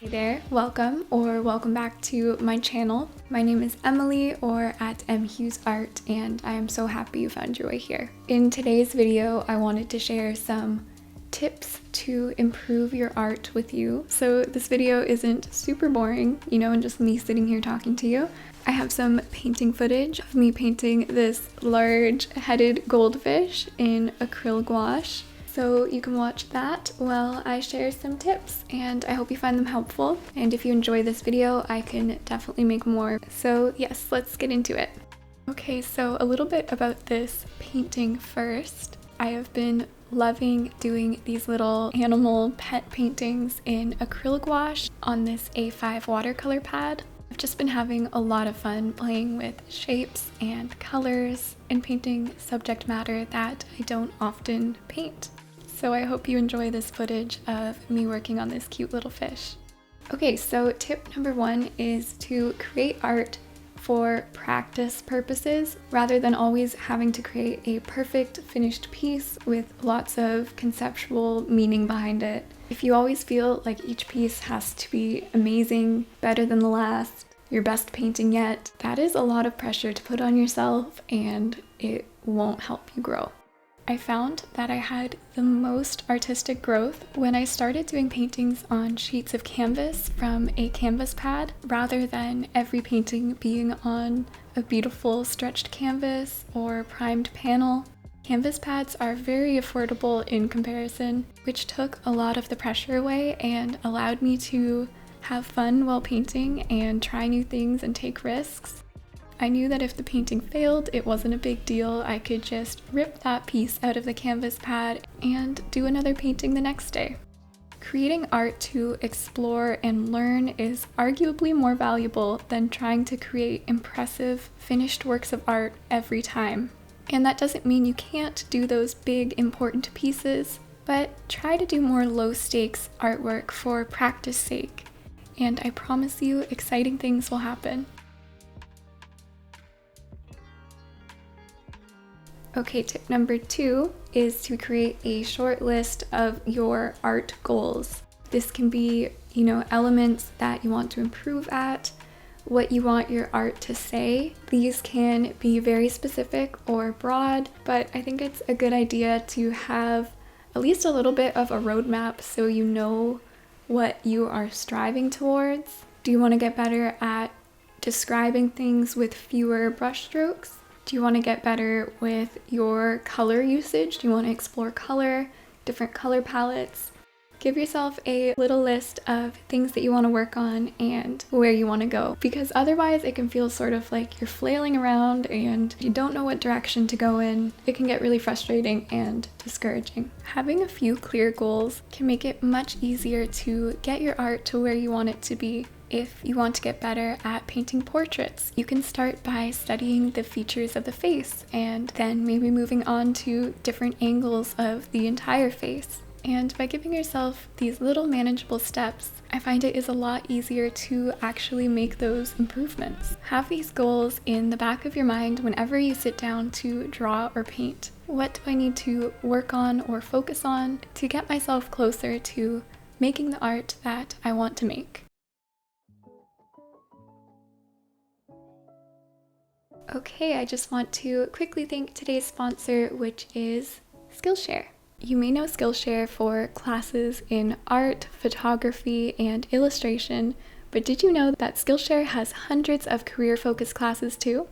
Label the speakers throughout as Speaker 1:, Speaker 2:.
Speaker 1: Hey there, welcome or welcome back to my channel. My name is Emily or at Hughes Art, and I am so happy you found your way here. In today's video, I wanted to share some tips to improve your art with you. So this video isn't super boring, and just me sitting here talking to you. I have some painting footage of me painting this large-headed goldfish in acryl gouache. So you can watch that while I share some tips, and I hope you find them helpful. And if you enjoy this video, I can definitely make more. So yes, let's get into it. Okay, so a little bit about this painting first. I have been loving doing these little animal pet paintings in acryl gouache on this A5 watercolor pad. I've just been having a lot of fun playing with shapes and colors and painting subject matter that I don't often paint. So I hope you enjoy this footage of me working on this cute little fish. Okay, so tip number one is to create art for practice purposes rather than always having to create a perfect finished piece with lots of conceptual meaning behind it. If you always feel like each piece has to be amazing, better than the last, your best painting yet, that is a lot of pressure to put on yourself and it won't help you grow. I found that I had the most artistic growth when I started doing paintings on sheets of canvas from a canvas pad rather than every painting being on a beautiful stretched canvas or primed panel. Canvas pads are very affordable in comparison, which took a lot of the pressure away and allowed me to have fun while painting and try new things and take risks. I knew that if the painting failed, it wasn't a big deal. I could just rip that piece out of the canvas pad and do another painting the next day. Creating art to explore and learn is arguably more valuable than trying to create impressive, finished works of art every time. And that doesn't mean you can't do those big, important pieces, but try to do more low-stakes artwork for practice sake. And I promise you, exciting things will happen. Okay, tip number two is to create a short list of your art goals. This can be, elements that you want to improve at, what you want your art to say. These can be very specific or broad, but I think it's a good idea to have at least a little bit of a roadmap so you know what you are striving towards. Do you want to get better at describing things with fewer brushstrokes? Do you want to get better with your color usage? Do you want to explore color, different color palettes? Give yourself a little list of things that you want to work on and where you want to go, because otherwise it can feel sort of like you're flailing around and you don't know what direction to go in. It can get really frustrating and discouraging. Having a few clear goals can make it much easier to get your art to where you want it to be. If you want to get better at painting portraits, you can start by studying the features of the face and then maybe moving on to different angles of the entire face. And by giving yourself these little manageable steps, I find it is a lot easier to actually make those improvements. Have these goals in the back of your mind whenever you sit down to draw or paint. What do I need to work on or focus on to get myself closer to making the art that I want to make? Okay, I just want to quickly thank today's sponsor, which is Skillshare. You may know Skillshare for classes in art, photography, and illustration, but did you know that Skillshare has hundreds of career-focused classes too?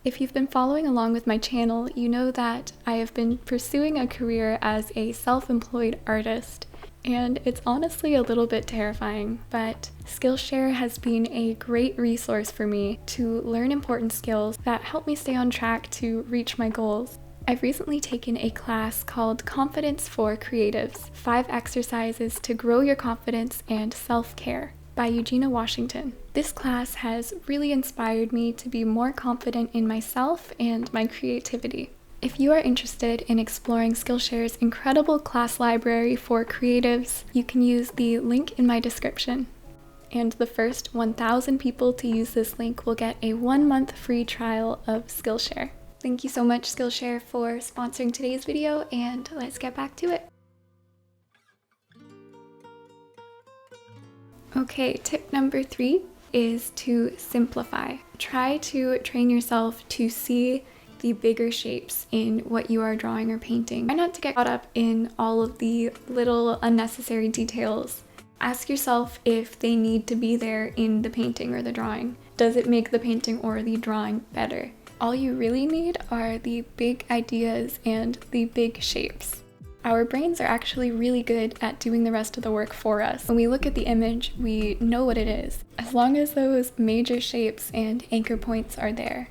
Speaker 1: If you've been following along with my channel, you know that I have been pursuing a career as a self-employed artist, and it's honestly a little bit terrifying, but Skillshare has been a great resource for me to learn important skills that help me stay on track to reach my goals. I've recently taken a class called Confidence for Creatives, 5 exercises to grow your confidence and self-care by Eugenia Washington. This class has really inspired me to be more confident in myself and my creativity. If you are interested in exploring Skillshare's incredible class library for creatives, you can use the link in my description. And the first 1,000 people to use this link will get a 1-month free trial of Skillshare. Thank you so much, Skillshare, for sponsoring today's video, and let's get back to it. Okay, tip number 3 is to simplify. Try to train yourself to see the bigger shapes in what you are drawing or painting. Try not to get caught up in all of the little unnecessary details. Ask yourself if they need to be there in the painting or the drawing. Does it make the painting or the drawing better? All you really need are the big ideas and the big shapes. Our brains are actually really good at doing the rest of the work for us. When we look at the image, we know what it is, as long as those major shapes and anchor points are there.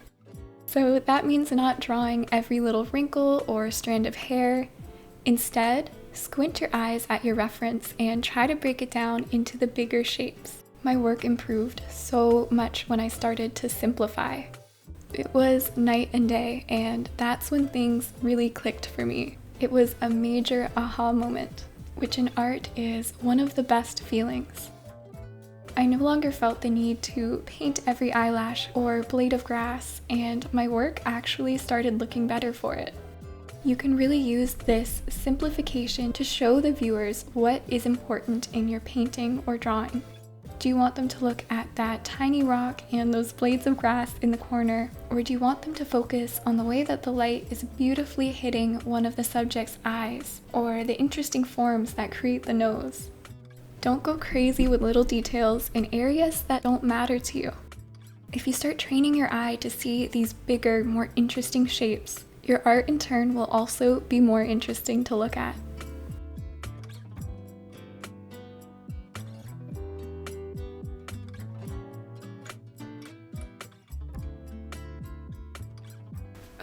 Speaker 1: So that means not drawing every little wrinkle or strand of hair. Instead, squint your eyes at your reference and try to break it down into the bigger shapes. My work improved so much when I started to simplify. It was night and day, and that's when things really clicked for me. It was a major aha moment, which in art is one of the best feelings. I no longer felt the need to paint every eyelash or blade of grass, and my work actually started looking better for it. You can really use this simplification to show the viewers what is important in your painting or drawing. Do you want them to look at that tiny rock and those blades of grass in the corner, or do you want them to focus on the way that the light is beautifully hitting one of the subject's eyes, or the interesting forms that create the nose? Don't go crazy with little details in areas that don't matter to you. If you start training your eye to see these bigger, more interesting shapes, your art in turn will also be more interesting to look at.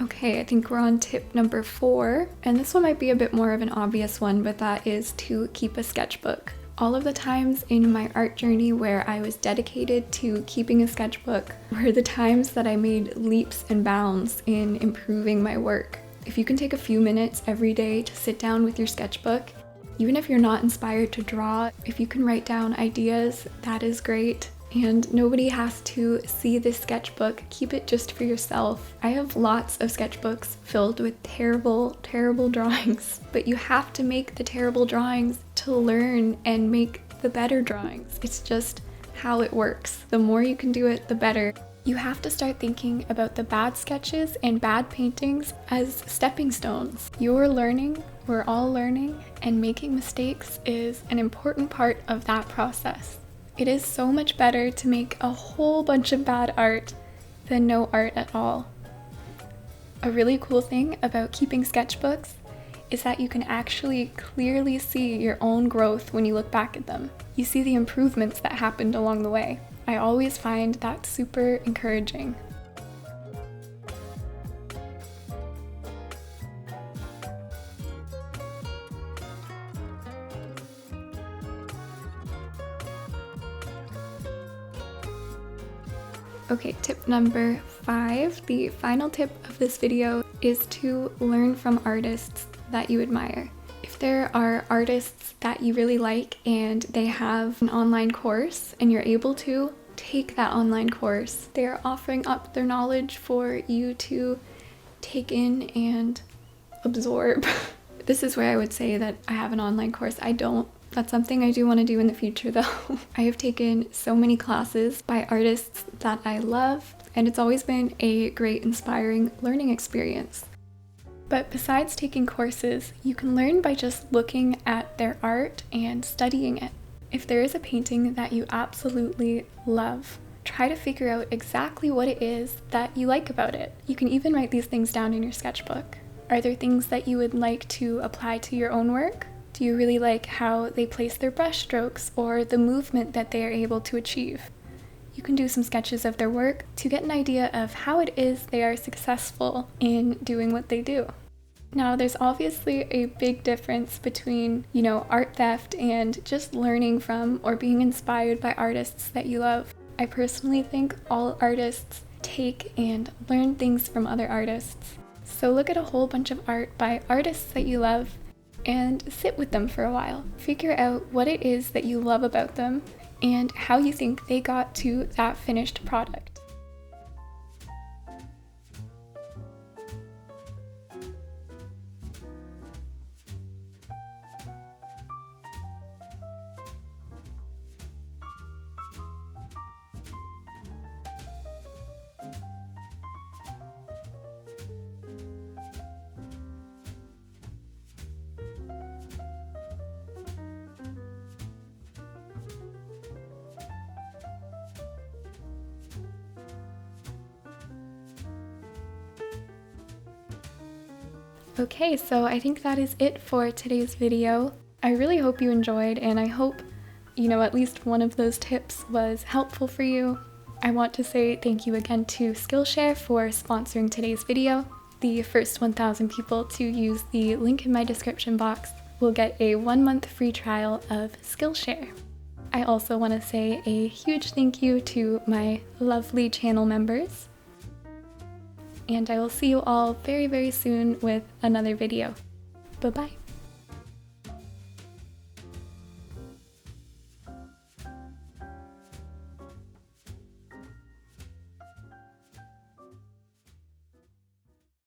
Speaker 1: Okay, I think we're on tip number 4, and this one might be a bit more of an obvious one, but that is to keep a sketchbook. All of the times in my art journey where I was dedicated to keeping a sketchbook were the times that I made leaps and bounds in improving my work. If you can take a few minutes every day to sit down with your sketchbook, even if you're not inspired to draw, if you can write down ideas, that is great. And nobody has to see this sketchbook. Keep it just for yourself. I have lots of sketchbooks filled with terrible, terrible drawings, but you have to make the terrible drawings to learn and make the better drawings. It's just how it works. The more you can do it, the better. You have to start thinking about the bad sketches and bad paintings as stepping stones. You're learning, we're all learning, and making mistakes is an important part of that process. It is so much better to make a whole bunch of bad art than no art at all. A really cool thing about keeping sketchbooks is that you can actually clearly see your own growth when you look back at them. You see the improvements that happened along the way. I always find that super encouraging. Okay, tip number 5, the final tip of this video, is to learn from artists that you admire. If there are artists that you really like and they have an online course and you're able to, take that online course. They're offering up their knowledge for you to take in and absorb. This is where I would say that I have an online course. I don't. That's something I do want to do in the future though. I have taken so many classes by artists that I love, and it's always been a great, inspiring learning experience. But besides taking courses, you can learn by just looking at their art and studying it. If there is a painting that you absolutely love, try to figure out exactly what it is that you like about it. You can even write these things down in your sketchbook. Are there things that you would like to apply to your own work? Do you really like how they place their brush strokes or the movement that they are able to achieve? You can do some sketches of their work to get an idea of how it is they are successful in doing what they do. Now, there's obviously a big difference between, art theft and just learning from or being inspired by artists that you love. I personally think all artists take and learn things from other artists. So look at a whole bunch of art by artists that you love and sit with them for a while. Figure out what it is that you love about them and how you think they got to that finished product. Okay, so I think that is it for today's video. I really hope you enjoyed, and I hope, at least one of those tips was helpful for you. I want to say thank you again to Skillshare for sponsoring today's video. The first 1,000 people to use the link in my description box will get a 1-month free trial of Skillshare. I also want to say a huge thank you to my lovely channel members. And I will see you all very, very soon with another video. Bye-bye.